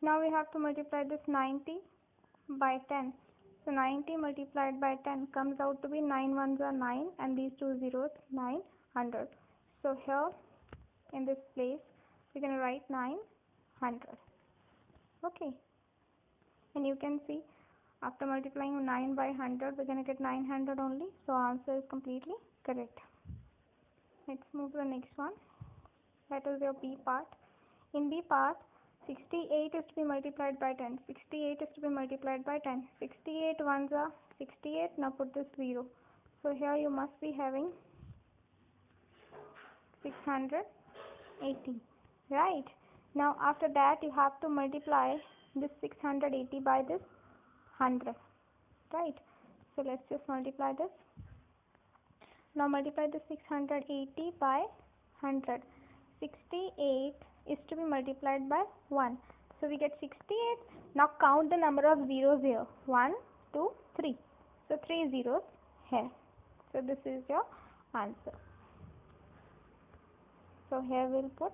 Now we have to multiply this 90 by 10. So 90 multiplied by 10 comes out to be 9 ones are 9 and these two zeros 900. So here in this place we're going to write 900. Okay, and you can see after multiplying 9 by 100 we're going to get 900 only, so answer is completely correct. Let's move to the next one. That is your B part. In B part, 68 is to be multiplied by 10. 68 is to be multiplied by 10. 68 ones are 68. Now put this 0. So here you must be having 680. Right. Now after that you have to multiply this 680 by this 100. Right. So let's just multiply this. Now multiply the 680 by 100. 68 is to be multiplied by 1. So we get 68. Now count the number of zeros here. 1, 2, 3. So 3 zeros here. So this is your answer. So here we'll put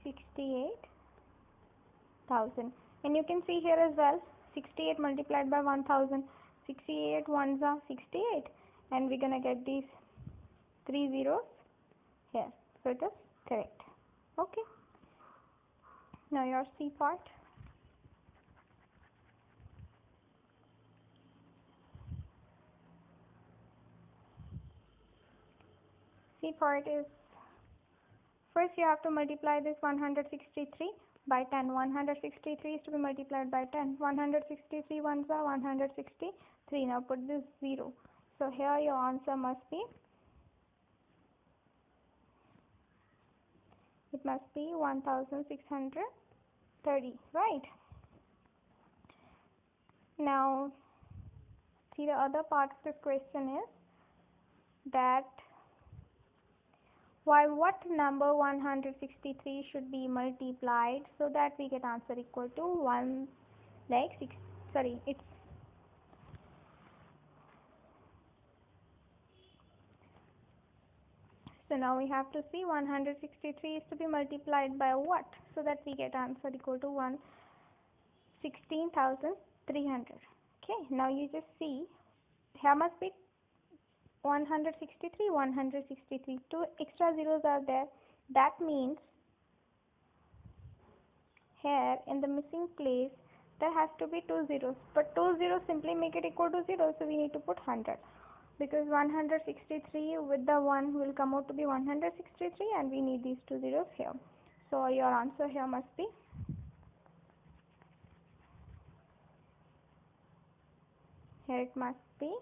68,000. And you can see here as well, 68 multiplied by 1000. 68 ones are 68. And we're going to get these 3 zeros here. So it is correct. Okay. Now your C part. C part is, first you have to multiply this 163 by 10. 163 is to be multiplied by 10. 163 ones are 163. Now put this 0. So here your answer must be, it must be 1630, right? Now see, the other part of this question is that why what number 163 should be multiplied so that we get answer equal to 1 like 6, sorry, it's so now we have to see 163 is to be multiplied by what so that we get answer equal to 16,300. Okay, now you just see here must be 163, 163, 2 extra zeros are there. That means here in the missing place there has to be 2 zeros, but 2 zeros simply make it equal to 0, so we need to put 100, because 163 with the 1 will come out to be 163 and we need these 2 zeros here. So your answer here must be here, it must be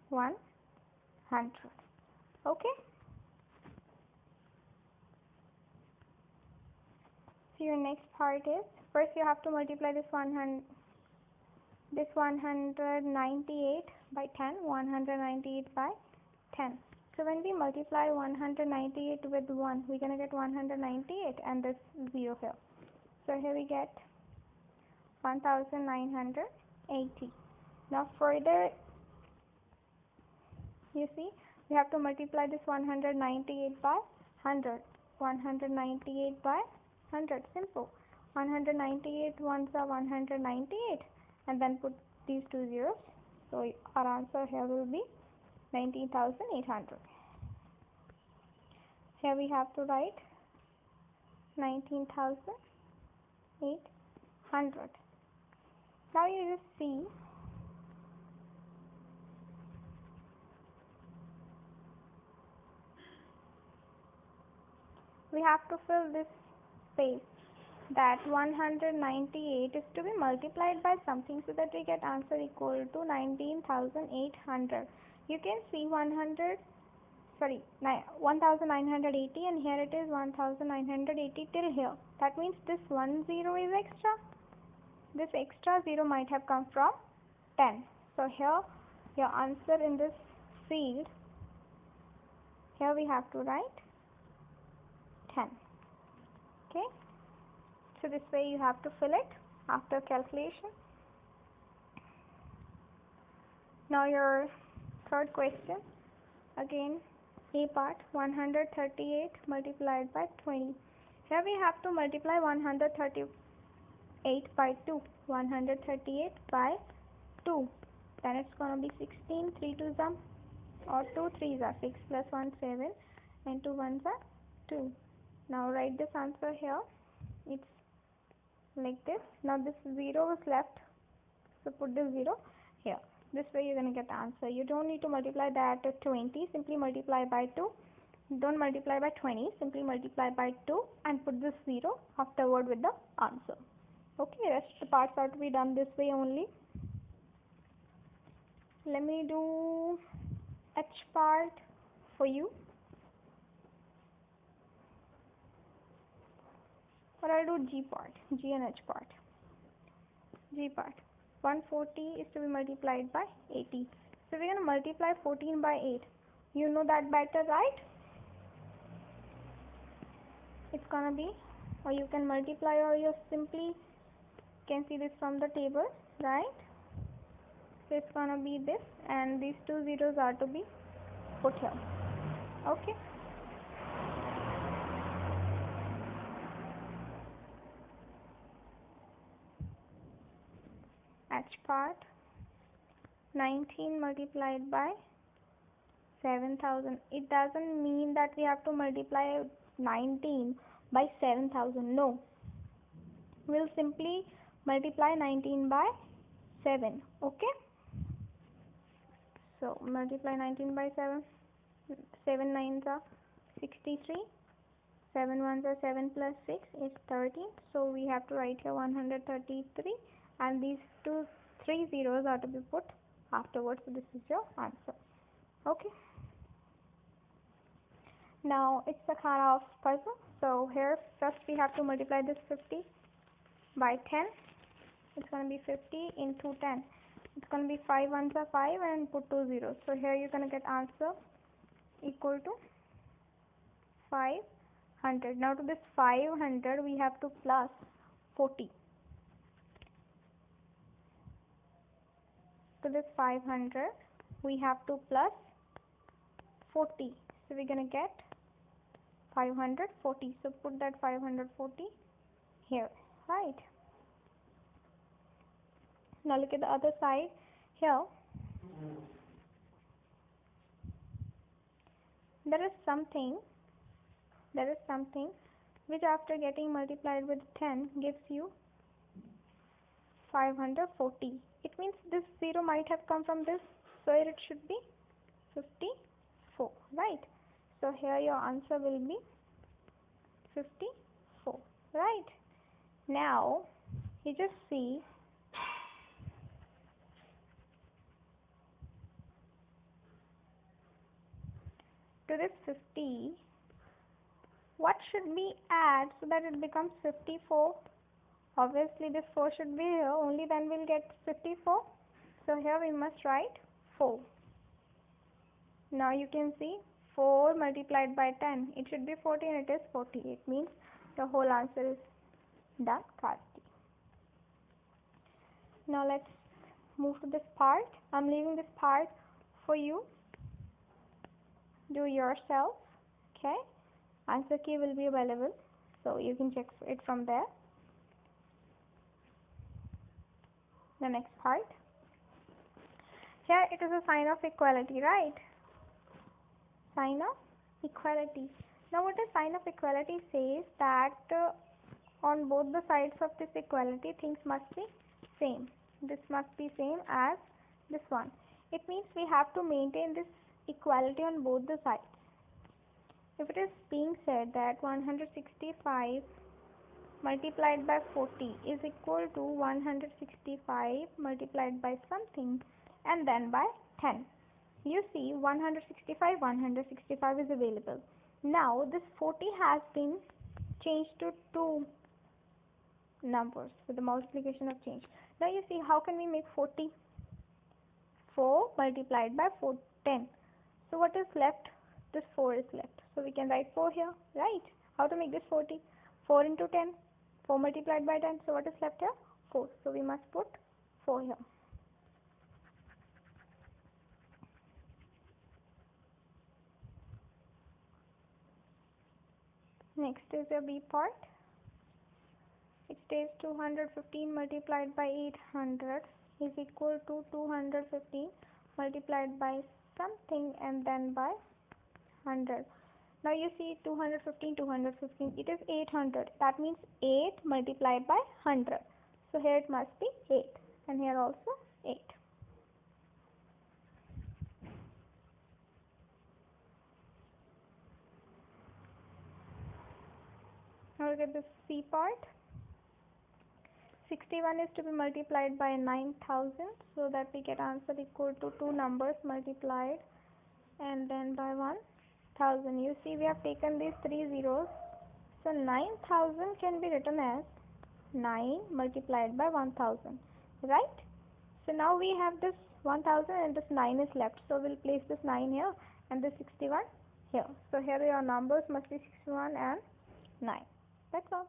100. Okay. So your next part is, first you have to multiply this 198 by 10. 198 by 10. So when we multiply 198 with 1, we're going to get 198 and this 0 here. So here we get 1980. Now further, you see, we have to multiply this 198 by 100. 198 by 100, simple. 198 ones are 198 and then put these 2 zeros. So our answer here will be 19,800. Here we have to write 19,800. Now you just see we have to fill this space, that 198 is to be multiplied by something so that we get answer equal to 19,800. You can see 1980 and here it is 1980 till here. That means this 1 0 is extra. This extra 0 might have come from 10. So here your answer in this field, here we have to write 10. Okay, so this way you have to fill it after calculation. Now your third question, again A part 138 multiplied by 20. Here we have to multiply 138 by 2. 138 by 2. Then it's gonna be 16. 3 2s are or 2 3s are 6 plus 1 7 and 2 1s are 2. Now write this answer here. It's like this. Now this 0 is left, so put this 0 here. This way you're going to get the answer. You don't need to multiply that to 20, simply multiply by 2. Don't multiply by 20, simply multiply by 2 and put this 0 afterward with the answer. Okay, rest the parts are to be done this way only. Let me do H part for you. Or I'll do G part, G and H part. G part. 140 is to be multiplied by 80. So we're going to multiply 14 by 8. You know that better, right? It's going to be, or you can multiply, or you simply can see this from the table, right? So it's going to be this, and these two zeros are to be put here. Okay. H part 19 multiplied by 7,000. It doesn't mean that we have to multiply 19 by 7,000. No. We'll simply multiply 19 by 7. Okay. So multiply 19 by 7. 7 9s are 63. 7 1s are 7 plus 6 is 13. So we have to write here 133. And these 3 zeros are to be put afterwards. So this is your answer. Okay. Now it's a kind of puzzle. So here first we have to multiply this 50 by 10. It's going to be 50 into 10. It's going to be 5 1s are 5 and put 2 zeros. So here you're going to get answer equal to 500. Now to this 500 we have to plus 40. To this 500 we have to plus 40. So we're going to get 540. So put that 540 here, right? Now look at the other side here. There is something which after getting multiplied with 10 gives you 540. It means this 0 might have come from this, so it should be 54, right? So here your answer will be 54, right? Now you just see to this 50, what should we add so that it becomes 54? Obviously this 4 should be here, only then we'll get 54. So here we must write 4. Now you can see 4 multiplied by 10. It should be 14, it is 40. It means the whole answer is done correctly. Now let's move to this part. I'm leaving this part for you. Do yourself. Okay. Answer key will be available, so you can check it from there. The next part. Here it is a sign of equality, right? Sign of equality. Now what a sign of equality says that on both the sides of this equality things must be same. This must be same as this one. It means we have to maintain this equality on both the sides. If it is being said that 165 multiplied by 40 is equal to 165 multiplied by something and then by 10. You see 165 is available. Now this 40 has been changed to 2 numbers with the multiplication of change. Now you see how can we make 40? 4 multiplied by 10. So what is left? This 4 is left. So we can write 4 here, right? How to make this 40? 4 into 10. 4 multiplied by 10. So what is left here? 4. So we must put 4 here. Next is your B part. It says 215 multiplied by 800 is equal to 215 multiplied by something and then by 100. Now you see 215, 215, it is 800. That means 8 multiplied by 100. So here it must be 8 and here also 8. Now look at this C part. 61 is to be multiplied by 9000, so that we get answer equal to two numbers multiplied and then by 1000. You see we have taken these three zeros, so 9000 can be written as 9 multiplied by 1000, right? So now we have this 1000 and this 9 is left, so we'll place this 9 here and this 61 here. So here your numbers must be 61 and 9. That's all.